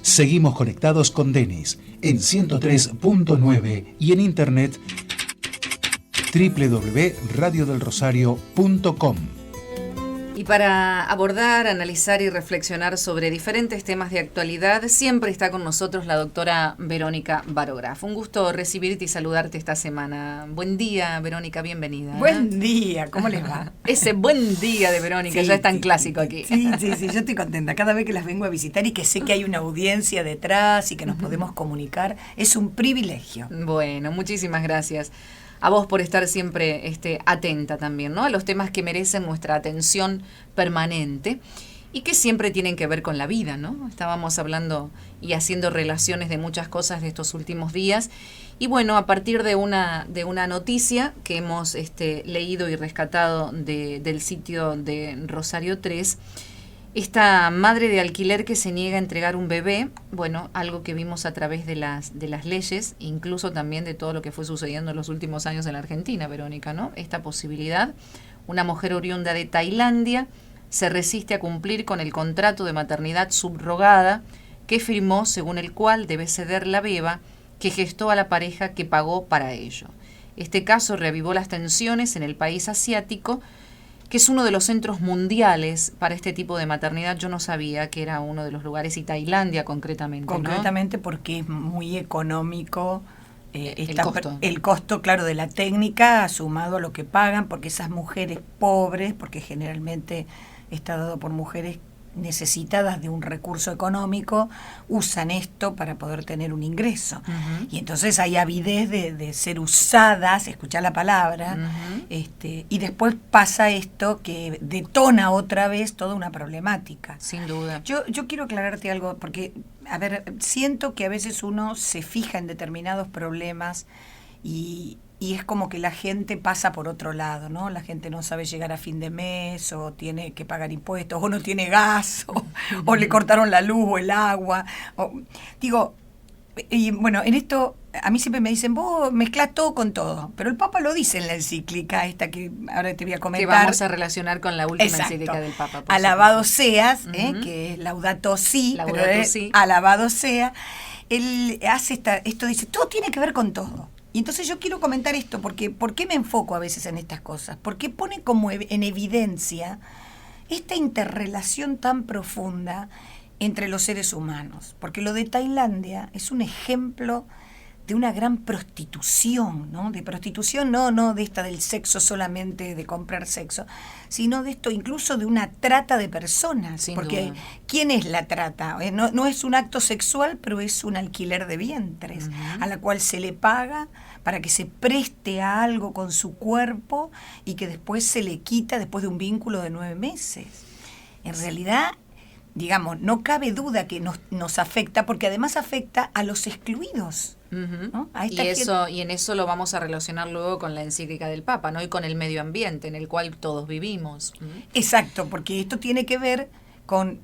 Seguimos conectados con Denis en 103.9 y en internet www.radiodelrosario.com. Y para abordar, analizar y reflexionar sobre diferentes temas de actualidad, siempre está con nosotros la doctora Verónica Barograf. Un gusto recibirte y saludarte esta semana. Buen día, Verónica, bienvenida. Buen día, ¿cómo les va? Ese buen día de Verónica, Sí, ya es tan sí, clásico aquí. Sí, yo estoy contenta. Cada vez que las vengo a visitar y que sé que hay una audiencia detrás y que nos podemos comunicar, es un privilegio. Bueno, muchísimas gracias. A vos por estar siempre atenta también, ¿no? A los temas que merecen nuestra atención permanente y que siempre tienen que ver con la vida, ¿no? Estábamos hablando y haciendo relaciones de muchas cosas de estos últimos días. Y bueno, a partir de una noticia que hemos leído y rescatado del sitio de Rosario 3, esta madre de alquiler que se niega a entregar un bebé, bueno, algo que vimos a través de las leyes, incluso también de todo lo que fue sucediendo en los últimos años en la Argentina, Verónica, ¿no? Esta posibilidad, una mujer oriunda de Tailandia se resiste a cumplir con el contrato de maternidad subrogada que firmó, según el cual debe ceder la beba que gestó a la pareja que pagó para ello. Este caso reavivó las tensiones en el país asiático, que es uno de los centros mundiales para este tipo de maternidad. Yo no sabía que era uno de los lugares, y Tailandia concretamente, ¿no? Concretamente porque es muy económico el costo, claro, de la técnica, sumado a lo que pagan, porque esas mujeres pobres, porque generalmente está dado por mujeres necesitadas de un recurso económico, usan esto para poder tener un ingreso. Uh-huh. Y entonces hay avidez de ser usadas, escuchar la palabra, uh-huh. Y después pasa esto que detona otra vez toda una problemática. Sin duda. Yo quiero aclararte algo, porque, a ver, siento que a veces uno se fija en determinados problemas y es como que la gente pasa por otro lado, ¿no? La gente no sabe llegar a fin de mes, o tiene que pagar impuestos, o no tiene gas, o le cortaron la luz o el agua. Y bueno, en esto a mí siempre me dicen, vos mezclás todo con todo, pero el Papa lo dice en la encíclica esta que ahora te voy a comentar. Que vamos a relacionar con la última encíclica del Papa. Alabado seas, uh-huh. Que es Laudato Si, Laudato pero Si. Alabado sea. Él hace esto dice, todo tiene que ver con todo. Y entonces yo quiero comentar esto, porque ¿por qué me enfoco a veces en estas cosas? Porque pone como en evidencia esta interrelación tan profunda entre los seres humanos. Porque lo de Tailandia es un ejemplo de una gran prostitución, ¿no? De prostitución, no de esta del sexo solamente, de comprar sexo, sino de esto incluso de una trata de personas. Sin porque duda. ¿Quién es la trata? No es un acto sexual, pero es un alquiler de vientres, uh-huh. a la cual se le paga para que se preste a algo con su cuerpo y que después se le quita después de un vínculo de 9 meses. En realidad, digamos, no cabe duda que nos afecta, porque además afecta a los excluidos. Uh-huh. ¿No? Y en eso lo vamos a relacionar luego con la encíclica del Papa, ¿no? Y con el medio ambiente en el cual todos vivimos. Uh-huh. Exacto, porque esto tiene que ver con,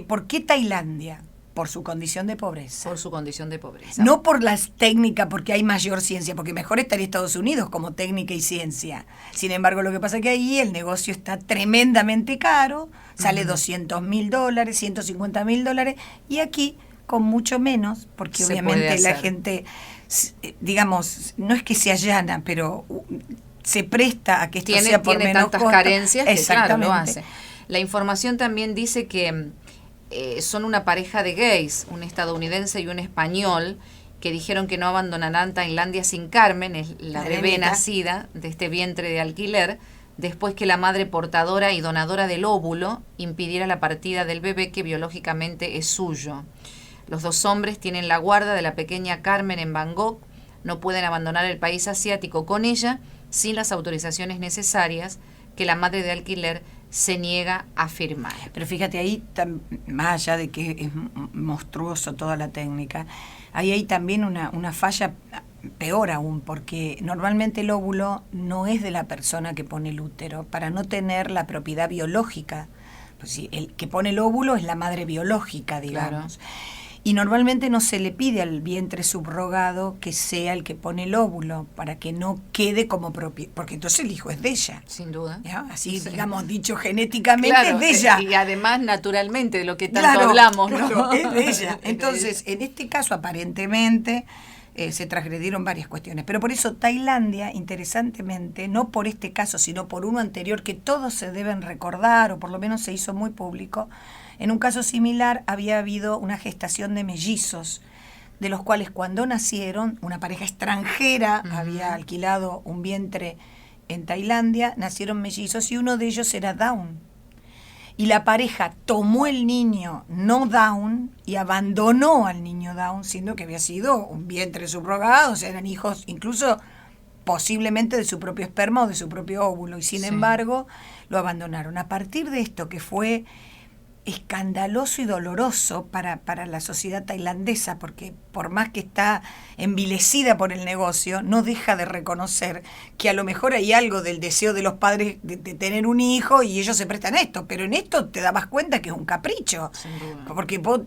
¿por qué Tailandia? Por su condición de pobreza. Por su condición de pobreza. No por las técnicas, porque hay mayor ciencia, porque mejor estaría Estados Unidos como técnica y ciencia. Sin embargo, lo que pasa es que ahí el negocio está tremendamente caro, sale $200.000, $150.000, y aquí con mucho menos, porque se obviamente la gente, digamos, no es que se allana, pero se presta a que esto sea por tiene menos tantas costo. carencias que claro, lo Exactamente. hace. La información también dice que son una pareja de gays, un estadounidense y un español, que dijeron que no abandonarán Tailandia sin Carmen, es la bebé nacida de este vientre de alquiler, después que la madre portadora y donadora del óvulo impidiera la partida del bebé que biológicamente es suyo. Los 2 hombres tienen la guarda de la pequeña Carmen en Bangkok, no pueden abandonar el país asiático con ella sin las autorizaciones necesarias que la madre de alquiler se niega a firmar. Pero fíjate, ahí, más allá de que es monstruoso toda la técnica, ahí hay también una falla peor aún, porque normalmente el óvulo no es de la persona que pone el útero, para no tener la propiedad biológica. Pues sí, el que pone el óvulo es la madre biológica, digamos. Claro. Y normalmente no se le pide al vientre subrogado que sea el que pone el óvulo, para que no quede como propio, porque entonces el hijo es de ella. Sin duda. ¿Ya? Así, Sí. digamos, dicho genéticamente, Claro, es de ella. y además naturalmente de lo que tanto Claro, hablamos, claro, ¿no? es de ella. Es de Entonces, en este caso, aparentemente, se transgredieron varias cuestiones. Pero por eso Tailandia, interesantemente, no por este caso, sino por uno anterior que todos se deben recordar, o por lo menos se hizo muy público, en un caso similar había habido una gestación de mellizos, de los cuales cuando nacieron, una pareja extranjera había alquilado un vientre en Tailandia, nacieron mellizos y uno de ellos era Down. Y la pareja tomó el niño no Down y abandonó al niño Down, siendo que había sido un vientre subrogado, o sea, eran hijos incluso posiblemente de su propio esperma o de su propio óvulo, y sin Sí. embargo lo abandonaron. A partir de esto, que fue escandaloso y doloroso para la sociedad tailandesa, porque por más que está envilecida por el negocio, no deja de reconocer que a lo mejor hay algo del deseo de los padres de tener un hijo y ellos se prestan a esto, pero en esto te dabas cuenta que es un capricho, Sin duda. porque vos,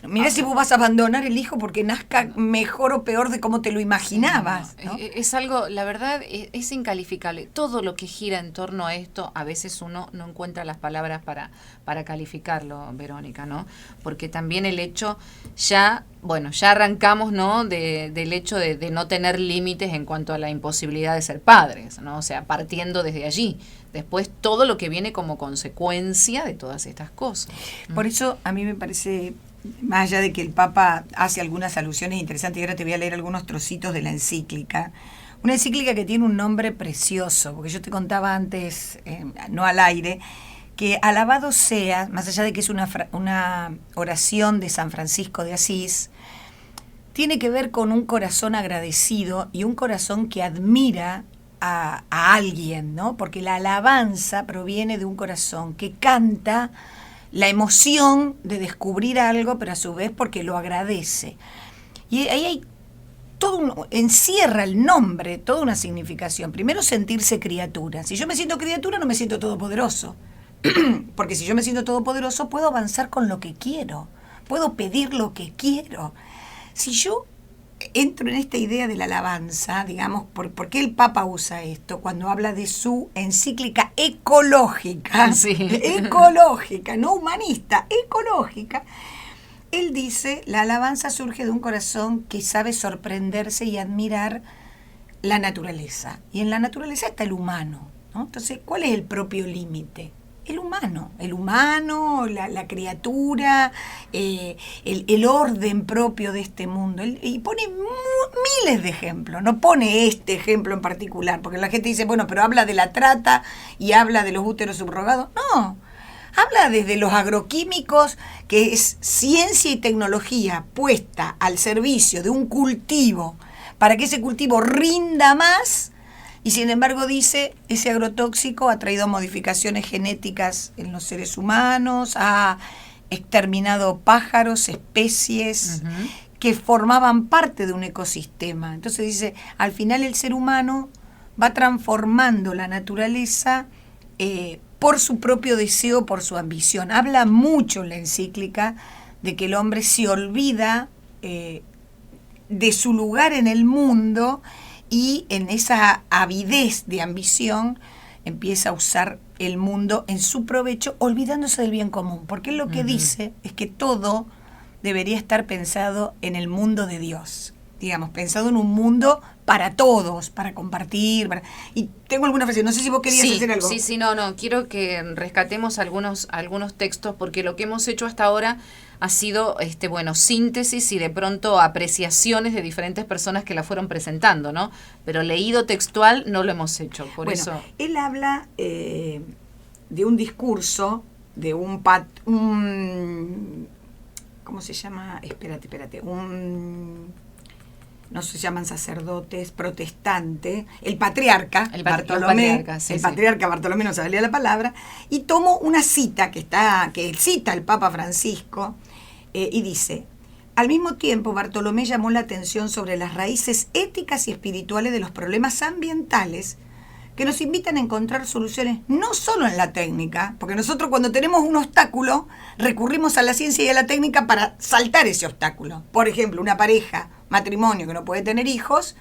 mirá si vos vas a abandonar el hijo porque nazca mejor o peor de cómo te lo imaginabas, No, ¿no? es algo, la verdad, es incalificable. Todo lo que gira en torno a esto, a veces uno no encuentra las palabras para calificarlo, Verónica, ¿no? Porque también el hecho, ya arrancamos, ¿no? Del hecho de no tener límites en cuanto a la imposibilidad de ser padres, ¿no? O sea, partiendo desde allí. Después todo lo que viene como consecuencia de todas estas cosas. Por eso a mí me parece, más allá de que el Papa hace algunas alusiones interesantes, y ahora te voy a leer algunos trocitos de la encíclica, una encíclica que tiene un nombre precioso, porque yo te contaba antes, no al aire, que alabado sea, más allá de que es una oración de San Francisco de Asís, tiene que ver con un corazón agradecido y un corazón que admira a alguien, ¿no? Porque la alabanza proviene de un corazón que canta la emoción de descubrir algo, pero a su vez porque lo agradece. Y ahí hay encierra el nombre, toda una significación. Primero, sentirse criatura. Si yo me siento criatura, no me siento todopoderoso. Porque si yo me siento todopoderoso, puedo avanzar con lo que quiero. Puedo pedir lo que quiero. Si yo entro en esta idea de la alabanza, digamos, ¿por qué el Papa usa esto cuando habla de su encíclica ecológica? Sí. Ecológica, no humanista, ecológica. Él dice, la alabanza surge de un corazón que sabe sorprenderse y admirar la naturaleza. Y en la naturaleza está el humano, ¿no? Entonces, ¿cuál es el propio límite? El humano, la criatura, el orden propio de este mundo. Y pone miles de ejemplos, no pone este ejemplo en particular, porque la gente dice, bueno, pero habla de la trata y habla de los úteros subrogados. No, habla desde los agroquímicos, que es ciencia y tecnología puesta al servicio de un cultivo, para que ese cultivo rinda más. Y sin embargo dice, ese agrotóxico ha traído modificaciones genéticas en los seres humanos, ha exterminado pájaros, especies que formaban parte de un ecosistema. Entonces dice, al final el ser humano va transformando la naturaleza por su propio deseo, por su ambición. Habla mucho en la encíclica de que el hombre se olvida de su lugar en el mundo, y en esa avidez de ambición empieza a usar el mundo en su provecho, olvidándose del bien común. Porque él lo que dice es que todo debería estar pensado en el mundo de Dios. Digamos, pensado en un mundo para todos, para compartir. Y tengo alguna frase, no sé si vos querías hacer algo. Sí, no, quiero que rescatemos algunos textos, porque lo que hemos hecho hasta ahora ha sido síntesis y de pronto apreciaciones de diferentes personas que la fueron presentando, ¿no? Pero leído textual no lo hemos hecho, por eso. Él habla de un discurso de un ¿cómo se llama? Espérate, no se llaman sacerdotes, protestante, el patriarca Bartolomé, el patriarca Bartolomé, no sabía la palabra, y tomo una cita que cita el Papa Francisco, y dice, al mismo tiempo Bartolomé llamó la atención sobre las raíces éticas y espirituales de los problemas ambientales que nos invitan a encontrar soluciones no solo en la técnica, porque nosotros cuando tenemos un obstáculo recurrimos a la ciencia y a la técnica para saltar ese obstáculo. Por ejemplo, una pareja, matrimonio que no puede tener hijos,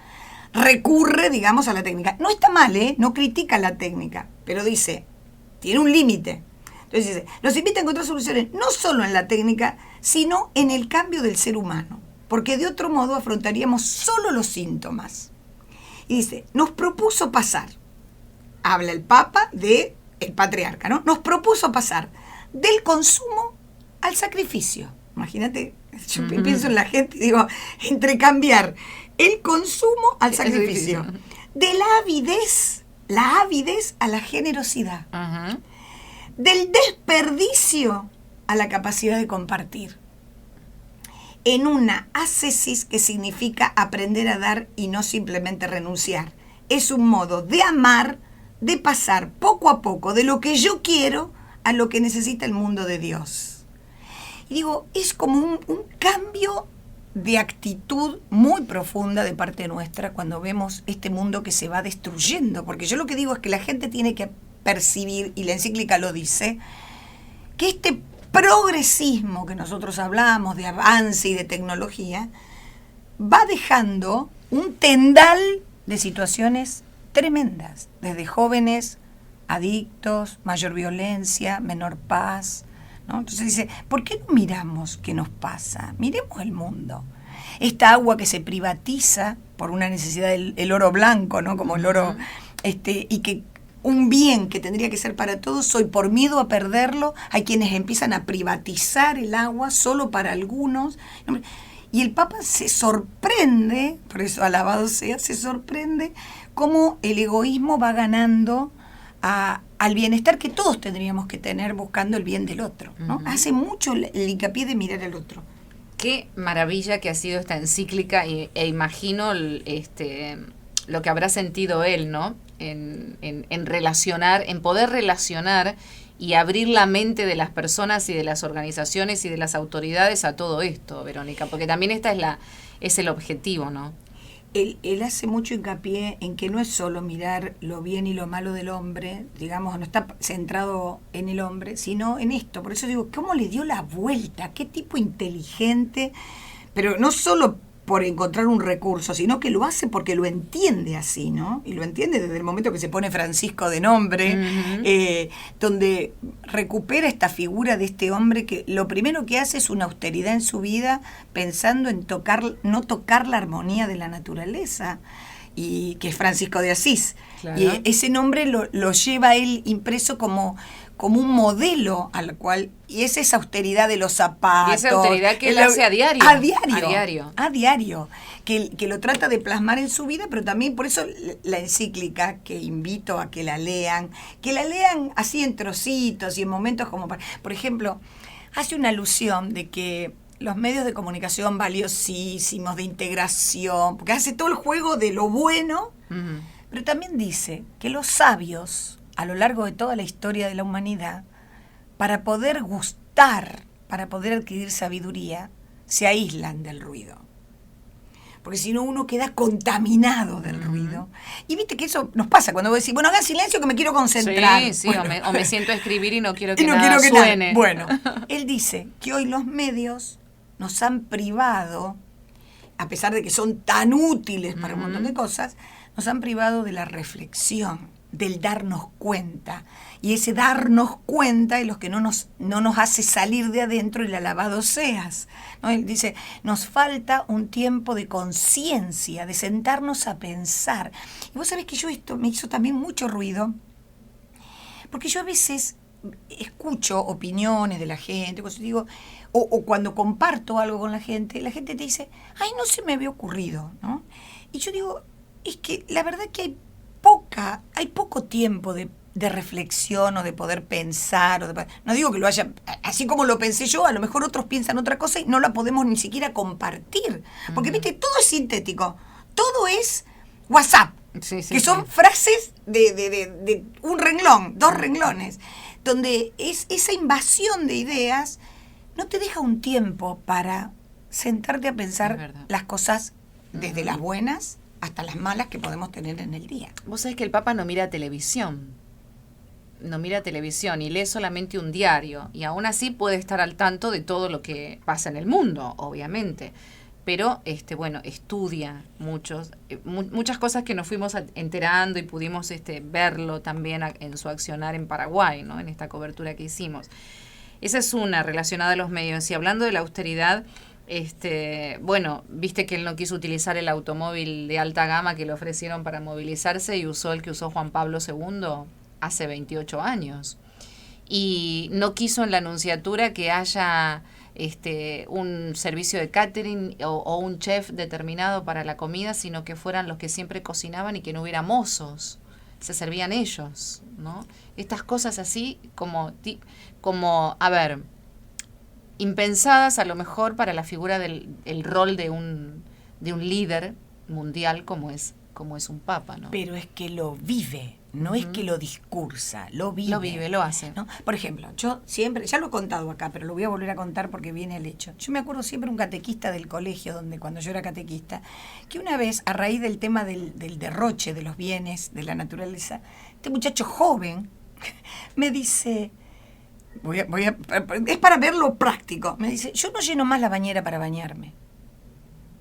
recurre, digamos, a la técnica. No está mal, no critica la técnica, pero dice, tiene un límite. Entonces dice, nos invita a encontrar soluciones no solo en la técnica, sino en el cambio del ser humano, porque de otro modo afrontaríamos solo los síntomas. Y dice, nos propuso pasar, habla el Papa del patriarca, ¿no? Nos propuso pasar del consumo al sacrificio. Imagínate, yo pienso en la gente y digo, entre cambiar el consumo al sacrificio, de la avidez a la generosidad, del desperdicio a la capacidad de compartir, en una ascesis que significa aprender a dar y no simplemente renunciar. Es un modo de amar, de pasar poco a poco de lo que yo quiero a lo que necesita el mundo de Dios. Y digo, es como un cambio de actitud muy profunda de parte nuestra cuando vemos este mundo que se va destruyendo, porque yo lo que digo es que la gente tiene que percibir, y la encíclica lo dice, que este progresismo que nosotros hablamos de avance y de tecnología va dejando un tendal de situaciones tremendas, desde jóvenes adictos, mayor violencia, menor paz, ¿no? Entonces dice, ¿por qué no miramos qué nos pasa? Miremos el mundo. Esta agua que se privatiza por una necesidad del oro blanco, ¿no? Como el oro, y que un bien que tendría que ser para todos, hoy por miedo a perderlo, hay quienes empiezan a privatizar el agua solo para algunos. Y el Papa se sorprende, por eso alabado sea, se sorprende cómo el egoísmo va ganando al bienestar que todos tendríamos que tener buscando el bien del otro, ¿no? Hace mucho el hincapié de mirar al otro. Qué maravilla que ha sido esta encíclica e imagino lo que habrá sentido él, ¿no? En relacionar, en poder relacionar y abrir la mente de las personas y de las organizaciones y de las autoridades a todo esto, Verónica, porque también es el objetivo, ¿no? Él hace mucho hincapié en que no es solo mirar lo bien y lo malo del hombre, digamos, no está centrado en el hombre, sino en esto. Por eso digo, ¿cómo le dio la vuelta? ¿Qué tipo inteligente? Pero no solo por encontrar un recurso, sino que lo hace porque lo entiende así, ¿no? Y lo entiende desde el momento que se pone Francisco de nombre, donde recupera esta figura de este hombre que lo primero que hace es una austeridad en su vida, pensando en no tocar la armonía de la naturaleza, y que es Francisco de Asís. Claro. Y ese nombre lo lleva él impreso como un modelo al cual, y es esa austeridad de los zapatos. Y esa austeridad que él hace a diario. A diario. Que lo trata de plasmar en su vida, pero también por eso la encíclica, que invito a que la lean así en trocitos y en momentos como, por ejemplo, hace una alusión de que los medios de comunicación valiosísimos, de integración, porque hace todo el juego de lo bueno, pero también dice que los sabios, a lo largo de toda la historia de la humanidad, para poder gustar, para poder adquirir sabiduría, se aíslan del ruido. Porque si no, uno queda contaminado del ruido. Y viste que eso nos pasa cuando vos decís, bueno, hagan silencio que me quiero concentrar. Sí, bueno, o me siento a escribir y no quiero que nada suene. Bueno, él dice que hoy los medios nos han privado, a pesar de que son tan útiles para un montón de cosas, nos han privado de la reflexión, del darnos cuenta. Y ese darnos cuenta es lo que no nos hace salir de adentro y alabado seas, ¿no? Él dice, nos falta un tiempo de conciencia, de sentarnos a pensar. Y vos sabés que esto me hizo también mucho ruido, porque yo a veces escucho opiniones de la gente, digo, o cuando comparto algo con la gente te dice, ay, no se me había ocurrido, ¿no? Y yo digo, es que la verdad que hay poco tiempo de reflexión o de poder pensar. No digo que lo haya, así como lo pensé yo, a lo mejor otros piensan otra cosa y no la podemos ni siquiera compartir. Porque, viste, todo es sintético, todo es WhatsApp, que son frases de un renglón, 2 renglones, donde es esa invasión de ideas no te deja un tiempo para sentarte a pensar las cosas desde las buenas hasta las malas que podemos tener en el día. Vos sabés que el Papa no mira televisión. No mira televisión y lee solamente un diario. Y aún así puede estar al tanto de todo lo que pasa en el mundo, obviamente. Pero, bueno, estudia muchas cosas que nos fuimos enterando y pudimos verlo también en su accionar en Paraguay, ¿no? En esta cobertura que hicimos. Esa es una relacionada a los medios. Y hablando de la austeridad, bueno, viste que él no quiso utilizar el automóvil de alta gama que le ofrecieron para movilizarse y usó el que usó Juan Pablo II hace 28 años. Y no quiso en la Nunciatura que haya un servicio de catering o un chef determinado para la comida, sino que fueran los que siempre cocinaban y que no hubiera mozos, se servían ellos, ¿no? Estas cosas así como a ver, impensadas a lo mejor para la figura del el rol de un líder mundial como es un papa, ¿no? Pero es que lo vive, no es que lo discursa, lo vive. Lo vive, lo hace. ¿No? Por ejemplo, yo siempre, ya lo he contado acá, pero lo voy a volver a contar porque viene el hecho. Yo me acuerdo siempre un catequista del colegio, cuando yo era catequista, que una vez, a raíz del tema del derroche de los bienes, de la naturaleza, este muchacho joven me dice, es para verlo práctico, me dice, yo no lleno más la bañera para bañarme.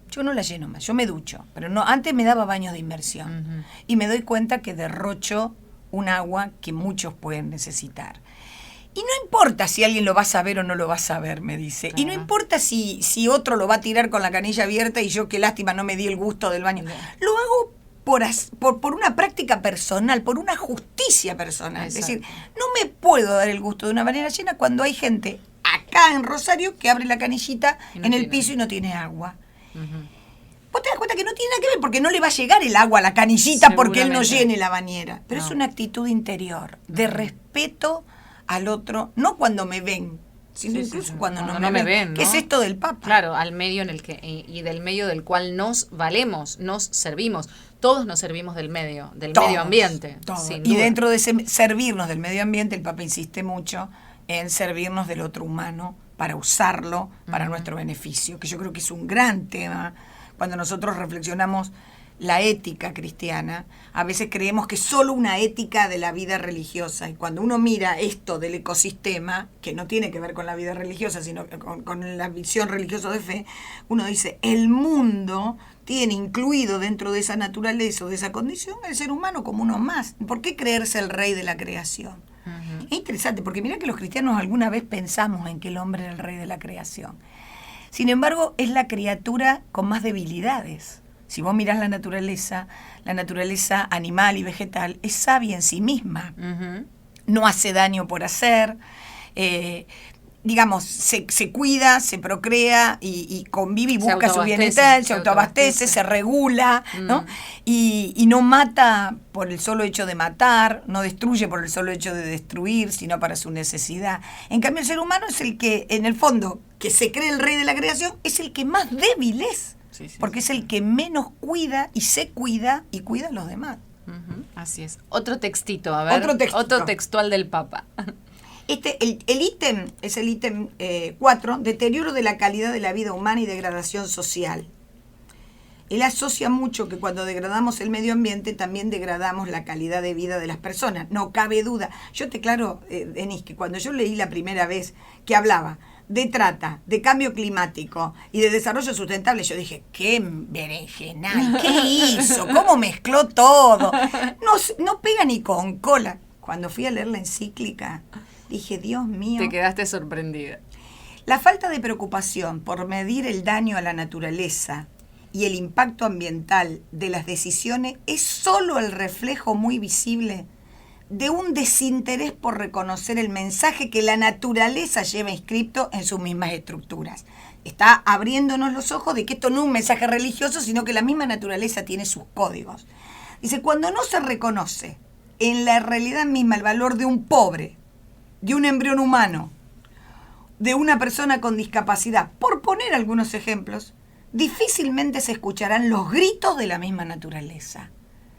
Yo no la lleno más, yo me ducho, pero no, antes me daba baños de inmersión. Uh-huh. Y me doy cuenta que derrocho un agua que muchos pueden necesitar. Y no importa si alguien lo va a saber o no lo va a saber, me dice. Claro. Y no importa si otro lo va a tirar con la canilla abierta y yo, qué lástima, no me di el gusto del baño. Lo hago por una práctica personal, por una justicia personal. Exacto. Es decir, no me puedo dar el gusto de una bañera llena cuando hay gente acá en Rosario que abre la canillita en el piso y no tiene agua. Uh-huh. Vos te das cuenta que no tiene nada que ver porque no le va a llegar el agua a la canillita porque él no llene la bañera. Pero no. Es una actitud interior de respeto al otro, no cuando me ven, sino incluso cuando no me ven. ¿No? ¿Qué es esto del Papa? Claro, al medio en el que y del medio del cual nos valemos, nos servimos. Todos nos servimos del medio ambiente. Todos. Y dentro de ese servirnos del medio ambiente, el Papa insiste mucho en servirnos del otro humano para usarlo para nuestro beneficio, que yo creo que es un gran tema. Cuando nosotros reflexionamos la ética cristiana, a veces creemos que es solo una ética de la vida religiosa, y cuando uno mira esto del ecosistema, que no tiene que ver con la vida religiosa, sino con la visión religiosa de fe, uno dice, el mundo tiene incluido dentro de esa naturaleza o de esa condición el ser humano como uno más. ¿Por qué creerse el rey de la creación? Uh-huh. Es interesante, porque mirá que los cristianos alguna vez pensamos en que el hombre era el rey de la creación. Sin embargo, es la criatura con más debilidades. Si vos mirás la naturaleza animal y vegetal es sabia en sí misma. Uh-huh. No hace daño por hacer, digamos, se cuida, se procrea y convive y busca su bienestar, se autoabastece, se regula, ¿no? Y no mata por el solo hecho de matar, no destruye por el solo hecho de destruir, sino para su necesidad. En cambio, el ser humano es el que, en el fondo, que se cree el rey de la creación, es el que más débil es, porque es el que menos cuida y se cuida y cuida a los demás. Uh-huh. Así es. Otro textito, a ver. Otro textual del Papa. El ítem es el ítem 4, deterioro de la calidad de la vida humana y degradación social. Él asocia mucho que cuando degradamos el medio ambiente también degradamos la calidad de vida de las personas, no cabe duda. Yo te aclaro, Denise, que cuando yo leí la primera vez que hablaba de trata, de cambio climático y de desarrollo sustentable, yo dije, qué berenjenal, ¿qué hizo? ¿Cómo mezcló todo? No pega ni con cola. Cuando fui a leer la encíclica, dije, Dios mío. Te quedaste sorprendida. La falta de preocupación por medir el daño a la naturaleza y el impacto ambiental de las decisiones es solo el reflejo muy visible de un desinterés por reconocer el mensaje que la naturaleza lleva inscripto en sus mismas estructuras. Está abriéndonos los ojos de que esto no es un mensaje religioso, sino que la misma naturaleza tiene sus códigos. Dice, cuando no se reconoce en la realidad misma el valor de un pobre, de un embrión humano, de una persona con discapacidad, por poner algunos ejemplos, difícilmente se escucharán los gritos de la misma naturaleza.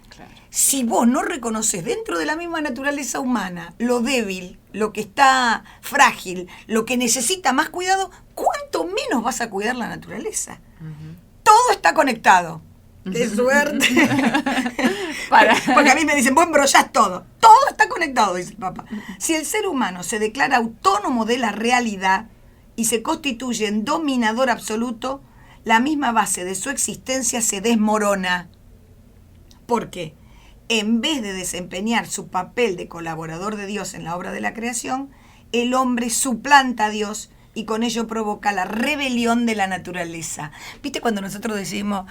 Claro. Si vos no reconoces dentro de la misma naturaleza humana lo débil, lo que está frágil, lo que necesita más cuidado, ¿cuánto menos vas a cuidar la naturaleza? Uh-huh. Todo está conectado. ¡Qué suerte! Para. Porque a mí me dicen, vos embrollás todo. Todo está conectado, dice el Papa. Si el ser humano se declara autónomo de la realidad y se constituye en dominador absoluto, la misma base de su existencia se desmorona. ¿Por qué? En vez de desempeñar su papel de colaborador de Dios en la obra de la creación, el hombre suplanta a Dios y con ello provoca la rebelión de la naturaleza. ¿Viste cuando nosotros decimos,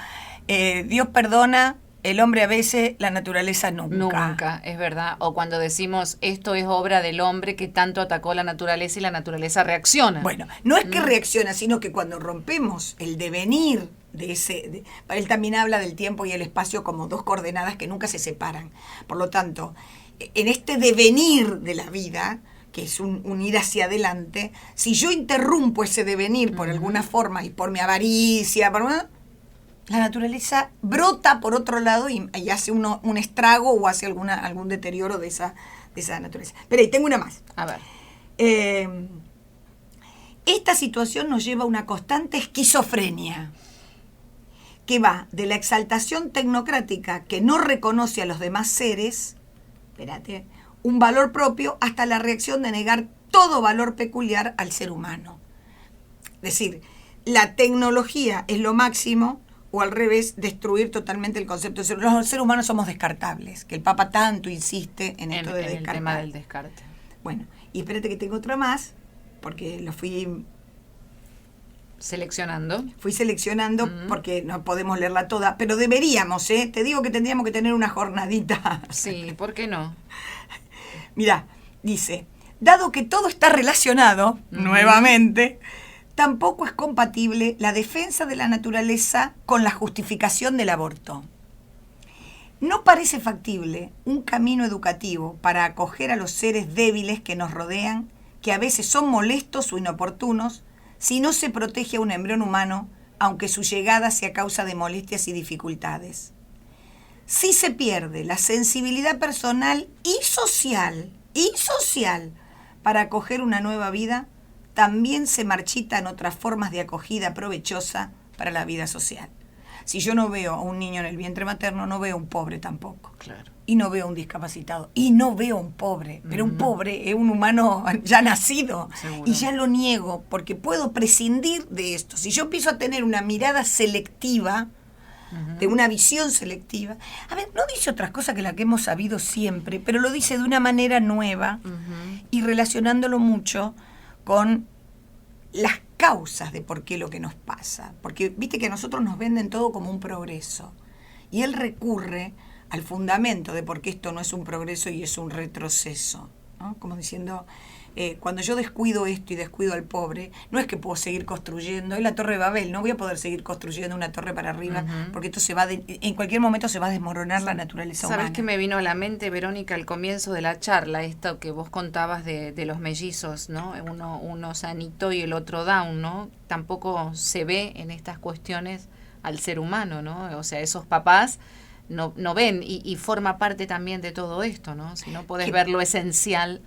Dios perdona, el hombre a veces, la naturaleza nunca? Nunca, es verdad. O cuando decimos, esto es obra del hombre que tanto atacó la naturaleza y la naturaleza reacciona. Bueno, no es que reacciona, sino que cuando rompemos el devenir de ese... él también habla del tiempo y el espacio como dos coordenadas que nunca se separan. Por lo tanto, en este devenir de la vida, que es un ir hacia adelante, si yo interrumpo ese devenir por alguna forma y por mi avaricia, la naturaleza brota por otro lado y hace un estrago o hace algún deterioro de esa naturaleza. Pero ahí tengo una más. A ver. Esta situación nos lleva a una constante esquizofrenia que va de la exaltación tecnocrática que no reconoce a los demás seres, un valor propio, hasta la reacción de negar todo valor peculiar al ser humano. Es decir, la tecnología es lo máximo, o al revés, destruir totalmente el concepto de ser humano. Los seres humanos somos descartables, que el Papa tanto insiste en esto de descartar. El tema del descarte. Bueno, y espérate que tengo otra más, porque lo fui seleccionando, porque no podemos leerla toda, pero deberíamos, te digo que tendríamos que tener una jornadita. Sí, ¿por qué no? Mirá, dice, dado que todo está relacionado, nuevamente, tampoco es compatible la defensa de la naturaleza con la justificación del aborto. No parece factible un camino educativo para acoger a los seres débiles que nos rodean, que a veces son molestos o inoportunos, si no se protege a un embrión humano, aunque su llegada sea causa de molestias y dificultades. Si se pierde la sensibilidad personal y social para acoger una nueva vida, también se marchitan otras formas de acogida provechosa para la vida social. Si yo no veo a un niño en el vientre materno, no veo a un pobre tampoco. Claro. Y no veo a un discapacitado. Y no veo a un pobre. Pero un pobre es un humano ya nacido. Seguro. Y ya lo niego porque puedo prescindir de esto. Si yo empiezo a tener una mirada selectiva, de una visión selectiva. A ver, no dice otras cosas que la que hemos sabido siempre, pero lo dice de una manera nueva y relacionándolo mucho con las causas de por qué lo que nos pasa. Porque viste que a nosotros nos venden todo como un progreso. Y él recurre al fundamento de por qué esto no es un progreso y es un retroceso, ¿no? Como diciendo, cuando yo descuido esto y descuido al pobre, no es que puedo seguir construyendo, es la Torre de Babel, no voy a poder seguir construyendo una torre para arriba, porque esto en cualquier momento se va a desmoronar la naturaleza humana. ¿Sabes qué me vino a la mente, Verónica, al comienzo de la charla, esto que vos contabas de los mellizos, ¿no? Uno sanito y el otro down, ¿no? Tampoco se ve en estas cuestiones al ser humano, ¿no? O sea, esos papás no ven y forma parte también de todo esto, ¿no? Si no podés ver lo esencial,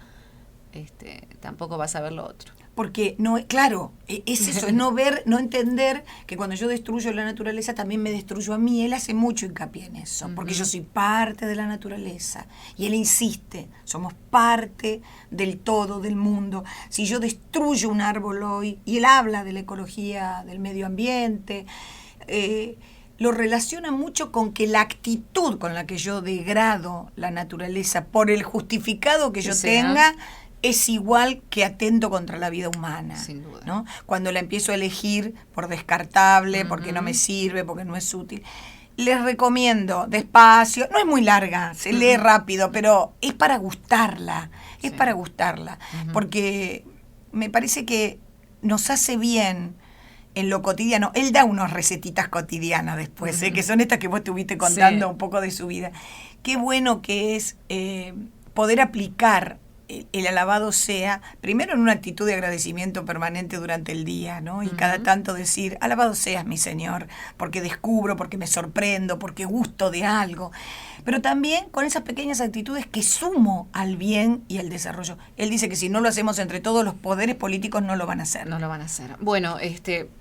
tampoco vas a ver lo otro. Porque no, claro, es eso, es no ver, no entender que cuando yo destruyo la naturaleza también me destruyo a mí. Él hace mucho hincapié en eso, porque yo soy parte de la naturaleza. Y él insiste, somos parte del todo, del mundo. Si yo destruyo un árbol hoy, y él habla de la ecología, del medio ambiente, lo relaciona mucho con que la actitud con la que yo degrado la naturaleza por el justificado que yo tenga es igual que atento contra la vida humana. Sin duda. ¿No? Cuando la empiezo a elegir por descartable, porque no me sirve, porque no es útil. Les recomiendo despacio, no es muy larga, se lee rápido, pero es para gustarla, para gustarla, porque me parece que nos hace bien en lo cotidiano. Él da unas recetitas cotidianas después, que son estas que vos estuviste contando un poco de su vida. Qué bueno que es poder aplicar el alabado sea, primero en una actitud de agradecimiento permanente durante el día, ¿no? Y cada tanto decir, alabado seas mi Señor, porque descubro, porque me sorprendo, porque gusto de algo. pero también con esas pequeñas actitudes que sumo al bien y al desarrollo. Él dice que si no lo hacemos entre todos los poderes políticos no lo van a hacer. No lo van a hacer. Bueno,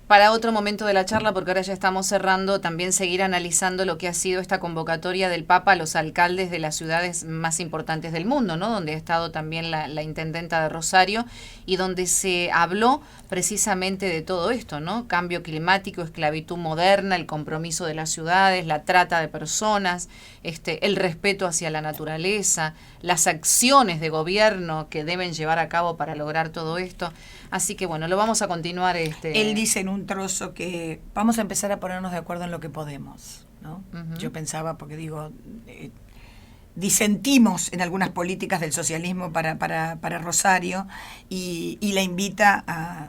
para otro momento de la charla, porque ahora ya estamos cerrando, también seguir analizando lo que ha sido esta convocatoria del Papa a los alcaldes de las ciudades más importantes del mundo, ¿no? Donde ha estado también la intendenta de Rosario y donde se habló precisamente de todo esto, ¿no? Cambio climático, esclavitud moderna, el compromiso de las ciudades, la trata de personas, el respeto hacia la naturaleza, las acciones de gobierno que deben llevar a cabo para lograr todo esto. Así que bueno, lo vamos a continuar. Él dice en un trozo que vamos a empezar a ponernos de acuerdo en lo que podemos, ¿no? Uh-huh. Yo pensaba, porque digo, disentimos en algunas políticas del socialismo para Rosario y la invita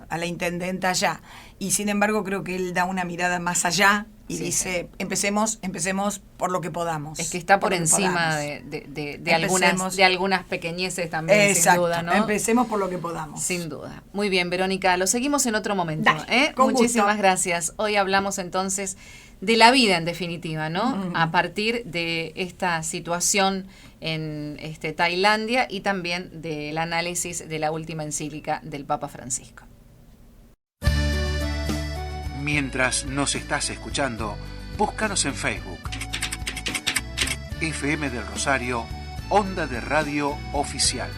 a la intendenta allá. Y sin embargo creo que él da una mirada más allá y dice, empecemos por lo que podamos. Es que está por encima de algunas pequeñeces también. Exacto, sin duda, ¿no? Empecemos por lo que podamos. Sin duda. Muy bien, Verónica, lo seguimos en otro momento. Dale, Muchísimas gusto. Gracias. Hoy hablamos entonces de la vida, en definitiva, ¿no? Uh-huh. A partir de esta situación en Tailandia y también del análisis de la última encíclica del Papa Francisco. Mientras nos estás escuchando, búscanos en Facebook. FM del Rosario, Onda de Radio Oficial.